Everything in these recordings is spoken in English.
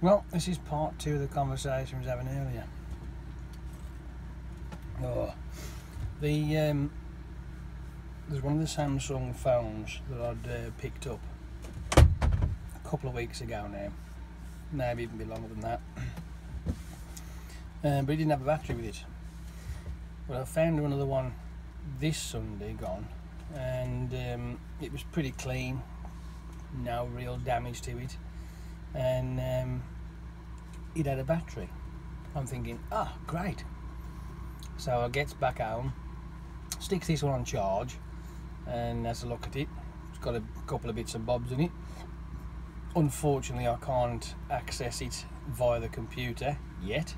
Well, this is part 2 of the conversation we was having earlier. Oh, there's one of the Samsung phones that I'd picked up a couple of weeks ago now, maybe even a bit longer than that, but it didn't have a battery with it. But I found another one this Sunday gone, and it was pretty clean, no real damage to it, and it had a battery. I'm thinking, ah, great. So I gets back home, sticks this one on charge, and has a look at it. It's got a couple of bits and bobs in it. Unfortunately, I can't access it via the computer yet.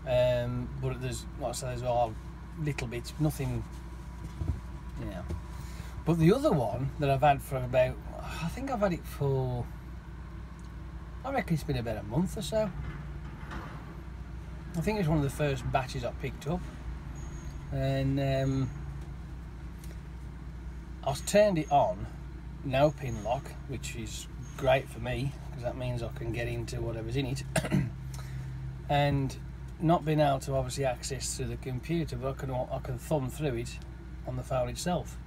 But there's, like I say, there's all little bits, nothing, you know. But the other one that I've had for about, I think I've had it for, I reckon it's been about a month or so. I think it's one of the first batches I picked up, and I've turned it on, no pin lock, which is great for me because that means I can get into whatever's in it, and not being able to obviously access through the computer, but I can thumb through it on the phone itself.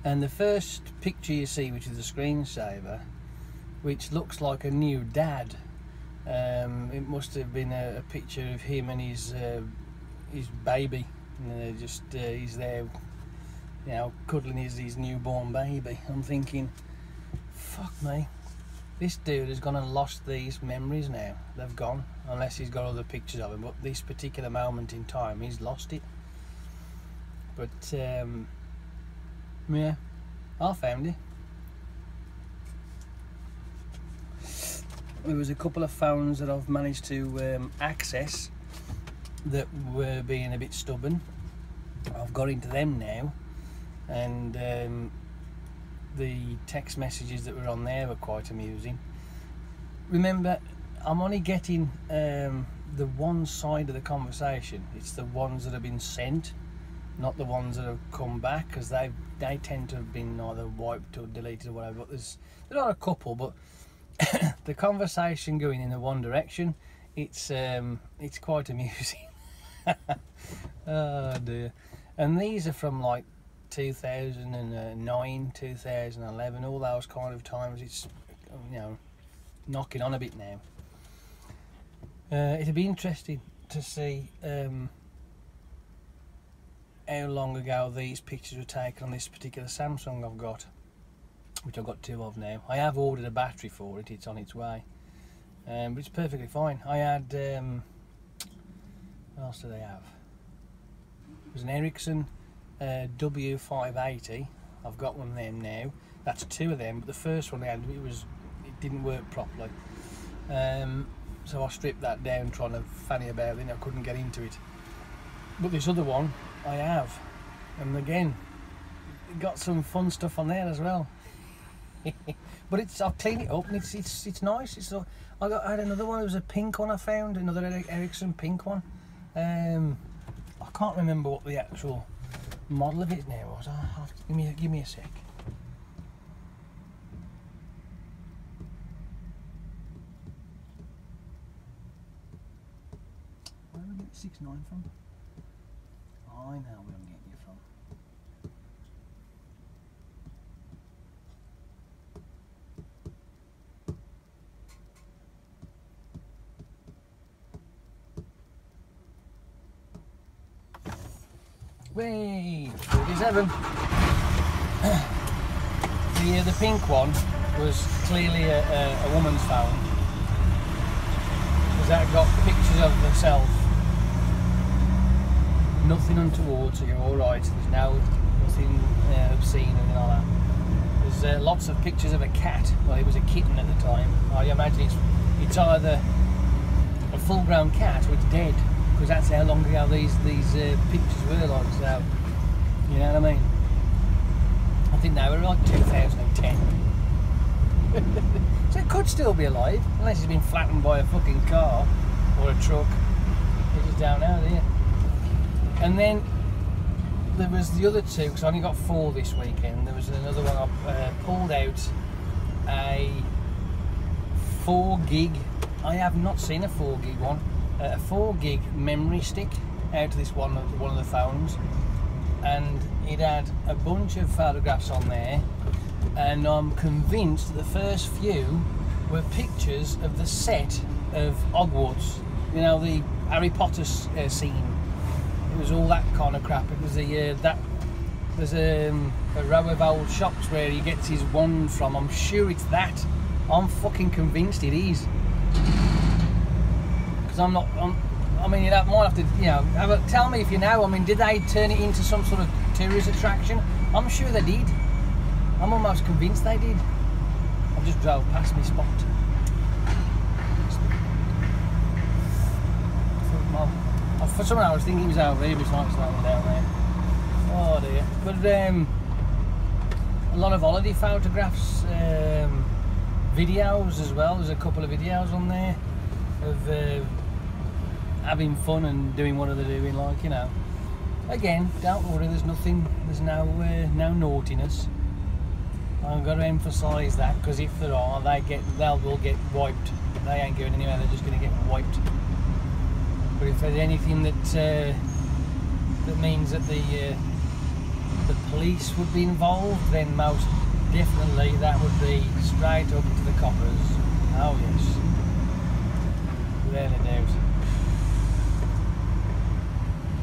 And the first picture you see, which is the screensaver, which looks like a new dad. It must have been a picture of him and his baby, and he's there, you know, cuddling his newborn baby. I'm thinking, fuck me, this dude has gone and lost these memories now. They've gone, unless he's got other pictures of him, but this particular moment in time, he's lost it. But yeah, I found it. There was a couple of phones that I've managed to access that were being a bit stubborn. I've got into them now, and the text messages that were on there were quite amusing. Remember, I'm only getting the one side of the conversation. It's the ones that have been sent, not the ones that have come back, because they tend to have been either wiped or deleted or whatever. But there are a couple, but the conversation going in the one direction, it's quite amusing. Oh dear. And these are from like 2009, 2011, all those kind of times. It's, you know, knocking on a bit now. It'd be interesting to see how long ago these pictures were taken on this particular Samsung I've got, which I've got 2 of now. I have ordered a battery for it, it's on its way, but it's perfectly fine. I had, what else did I have? It was an Ericsson W580. I've got one of them now. That's 2 of them, but the first one I had, it didn't work properly. So I stripped that down trying to fanny about it, and I couldn't get into it. But this other one I have, and again, it got some fun stuff on there as well. But I'll clean it up, and it's nice. I had another one. It was a pink one I found, another Ericsson pink one. I can't remember what the actual model of it now was. Give me a sec. Where did I get the 6.9 from? I know where I'm getting it from. Wait, 47. The pink one was clearly a woman's phone, because that got pictures of herself. Nothing untoward, so you're all right. There's nothing obscene or anything like that. There's lots of pictures of a cat. Well, it was a kitten at the time. I imagine it's either a full-grown cat or it's dead, because that's how long ago these pictures were like. So, you know what I mean? I think they were like 2010. So it could still be alive, unless it's been flattened by a fucking car or a truck. You just don't know, do you? And then there was the other 2, because I only got 4 this weekend. There was another one. I pulled out a 4 gig. I have not seen a 4 gig one. A 4 gig memory stick out of this one of the phones, and it had a bunch of photographs on there, and I'm convinced that the first few were pictures of the set of Hogwarts. You know, the Harry Potter scene. It was all that kind of crap. It was there's a row of old shops where he gets his wand from. I'm sure it's that. I'm fucking convinced it is. Because I mean, you might have to, you know, tell me if you know. I mean, did they turn it into some sort of tourist attraction? I'm sure they did. I'm almost convinced they did. I just drove past my spot. For some reason I was thinking he was over here, but it's not down there. Oh dear. But a lot of holiday photographs, videos as well. There's a couple of videos on there of having fun and doing what they're doing, like, you know. Again, don't worry, there's nothing, there's no naughtiness. I've got to emphasise that, because if there are, they'll get wiped. They ain't going anywhere, they're just going to get wiped. But if there's anything that means that the police would be involved, then most definitely that would be straight up to the coppers. Oh yes, without a doubt.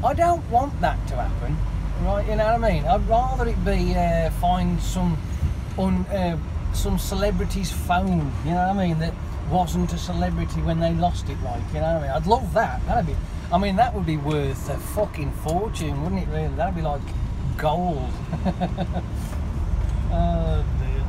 I don't want that to happen, right? You know what I mean? I'd rather it be find some celebrity's phone. You know what I mean? That wasn't a celebrity when they lost it, like, you know what I mean? I'd love that. I mean, that would be worth a fucking fortune, wouldn't it, really? That'd be like gold. Oh dear.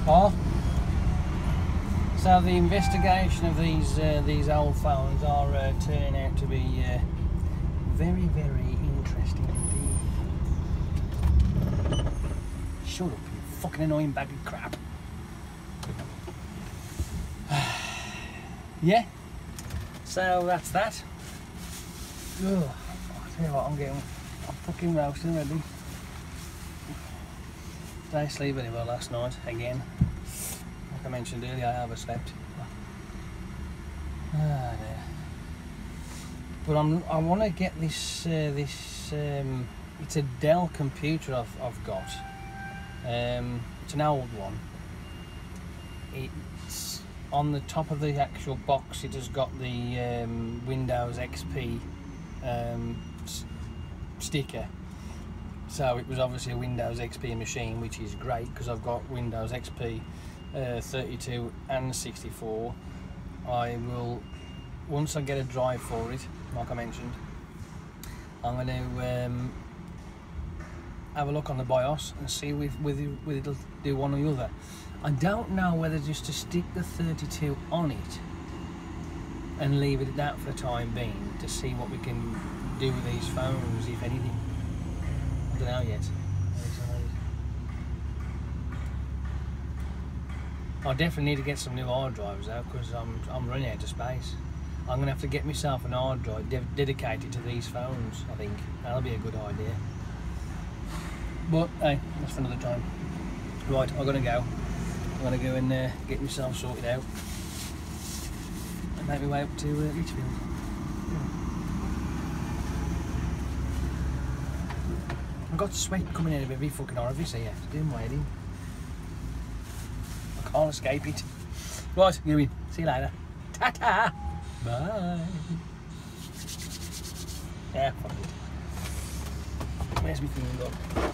Oh, so the investigation of these old phones are turning out to be very, very interesting indeed. Shut up, you fucking annoying bag of crap. Yeah, so that's that. Ugh, I tell you what, I'm fucking roasting already. Didn't sleep very well last night again. Like I mentioned earlier, I overslept. Ah, dear. But I want to get this. It's a Dell computer I've got. It's an old one. It's on the top of the actual box. It has got the Windows XP sticker. So it was obviously a Windows XP machine, which is great because I've got Windows XP 32 and 64. I will, once I get a drive for it, like I mentioned, I'm going to have a look on the BIOS and see whether it'll do one or the other. I don't know whether just to stick the 32 on it and leave it at that for the time being to see what we can do with these phones, if anything. I don't know yet. I definitely need to get some new hard drives out because I'm running out of space. I'm going to have to get myself an hard drive dedicated to these phones, I think. That'll be a good idea. But hey, that's for another time. Right, I'm going to go. I'm going to go and get myself sorted out and make my way up to Litchfield. I've got sweat coming out of every fucking orifice here. It's doing my head in. I can't escape it. Right, you in. See you later. Ta-ta! Bye! Yeah, fuck it. Where's my thing gone?